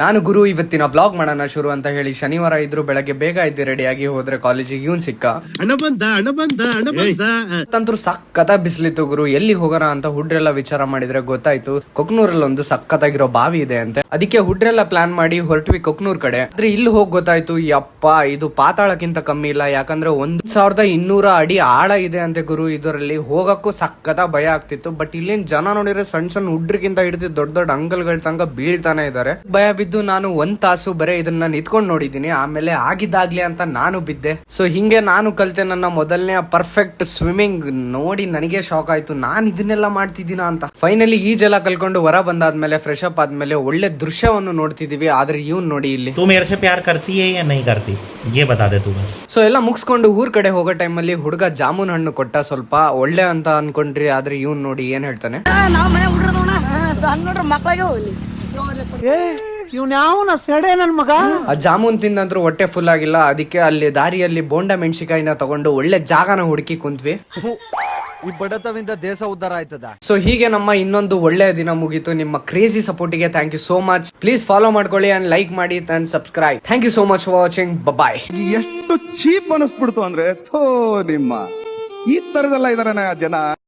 ನಾನು ಗುರು ಇವತ್ತಿನ ವ್ಲಾಗ್ ಮಾಡೋಣ ಶುರು ಅಂತ ಹೇಳಿ ಶನಿವಾರ ಇದ್ರು ಬೆಳಗ್ಗೆ ಬೇಗ ಇದ್ದು ರೆಡಿ ಆಗಿ ಹೋದ್ರೆ ಕಾಲೇಜಿಗೆ ಇವನ್ ಸಿಕ್ಕ. ತಂತ್ರು ಸಕ್ಕತ್ತ ಬಿಸ್ಲಿತ್ತು ಗುರು. ಎಲ್ಲಿ ಹೋಗೋಣ ಅಂತ ಹುಡ್ರೆಲ್ಲ ವಿಚಾರ ಮಾಡಿದ್ರೆ ಗೊತ್ತಾಯ್ತು ಕೊಕ್ನೂರಲ್ಲಿ ಒಂದು ಸಕ್ಕತ್ತಾಗಿರೋ ಬಾವಿ ಇದೆ ಅಂತೆ. ಅದಕ್ಕೆ ಹುಡ್ರೆಲ್ಲ ಪ್ಲಾನ್ ಮಾಡಿ ಹೊರಟ್ವಿ ಕೊಕ್ನೂರ್ ಕಡೆ. ಆದ್ರೆ ಇಲ್ಲಿ ಹೋಗಿ ಗೊತ್ತಾಯ್ತು ಯಪ್ಪ ಇದು ಪಾತಾಳಕ್ಕಿಂತ ಕಮ್ಮಿ ಇಲ್ಲ. ಯಾಕಂದ್ರೆ 1200 ಅಡಿ ಆಳ ಇದೆ ಅಂತೆ ಗುರು. ಇದರಲ್ಲಿ ಹೋಗಕ್ಕೂ ಸಕ್ಕತ್ತ ಭಯ ಆಗ್ತಿತ್ತು. ಬಟ್ ಇಲ್ಲಿನ ಜನ ನೋಡಿದ್ರೆ ಸಣ್ಣ ಸಣ್ಣ ಹುಡ್ರಿಗಿಂತ ಹಿಡಿದು ದೊಡ್ಡ ದೊಡ್ಡ ಅಂಗಲ್ಗಳ ತನಕ ಬೀಳ್ತಾನೆ ಇದಾರೆ. ಭಯ ಬಿದ್ದು ನಾನು 1 ತಾಸು ಬರೀ ಇದನ್ನ ನಿಂತ್ಕೊಂಡು ನೋಡಿದೀನಿ. ಆಮೇಲೆ ಆಗಿದ್ದಾಗ್ಲಿ ಅಂತ ನಾನು ಬಿದ್ದೆ. ಸೊ ಹಿಂಗೆ ನಾನು ಕಲಿತೆ ನನ್ನ ಮೊದಲನೇ ಪರ್ಫೆಕ್ಟ್ ಸ್ವಿಮ್ಮಿಂಗ್. ನೋಡಿ ನನಗೆ ಶಾಕ್ ಆಯ್ತು, ನಾನ್ ಇದನ್ನೆಲ್ಲ ಮಾಡ್ತಿದ್ದೀನ ಅಂತ. ಫೈನಲಿ ಈಜೆಲ್ಲ ಕಲ್ಕೊಂಡು ಹೊರ ಬಂದಾದ್ಮೇಲೆ ಫ್ರೆಶ್ ಅಪ್ ಆದ್ಮೇಲೆ ಒಳ್ಳೆ ದೃಶ್ಯವನ್ನು ನೋಡ್ತಿದೀವಿ. ಆದ್ರೆ ಇವ್ನ್ ನೋಡಿ ಇಲ್ಲಿ ಸೊ ಎಲ್ಲ ಮುಗಿಸ್ಕೊಂಡು ಊರ್ ಕಡೆ ಹೋಗೋ ಟೈಮಲ್ಲಿ ಹುಡುಗ ಜಾಮೂನ್ ಹಣ್ಣು ಕೊಟ್ಟ. ಸ್ವಲ್ಪ ಒಳ್ಳೆ ಅಂತ ಅನ್ಕೊಂಡ್ರಿ, ಆದ್ರೆ ಇವ್ನ್ ನೋಡಿ ಏನ್ ಹೇಳ್ತಾನೆ. ಆ ಜಾಮೂನ್ ತಿಂದಂತ್ರು ಹೊಟ್ಟೆ ಫುಲ್ ಆಗಿಲ್ಲ. ಅದಕ್ಕೆ ಅಲ್ಲಿ ದಾರಿಯಲ್ಲಿ ಬೋಂಡ ಮೆಣಸಿಕಾಯಿನ ತಗೊಂಡು ಒಳ್ಳೆ ಜಾಗನ ಹುಡುಕಿ ಕುಂತ್ವಿ. ಈ ಬಡತವಿಂದ ದೇಶ ಉದ್ಧಾರ ಆಯ್ತದ. ಸೊ ಹೀಗೆ ನಮ್ಮ ಇನ್ನೊಂದು ಒಳ್ಳೆಯ ದಿನ ಮುಗೀತು. ನಿಮ್ಮ ಕ್ರೇಜಿ ಸಪೋರ್ಟಿಗೆ thank you so much. Please follow ಮಾಡ್ಕೊಳ್ಳಿ ಅಂಡ್ ಲೈಕ್ ಮಾಡಿ and subscribe. Thank you so much for watching. Bye. ಎಷ್ಟು ಚೀಪ್ ಅನಿಸ್ಬಿಡ್ತು ಅಂದ್ರೆ ಥೋ ನಿಮ್ಮ ಈ ತರದೆಲ್ಲ ಇದಾರೆ ಜನ.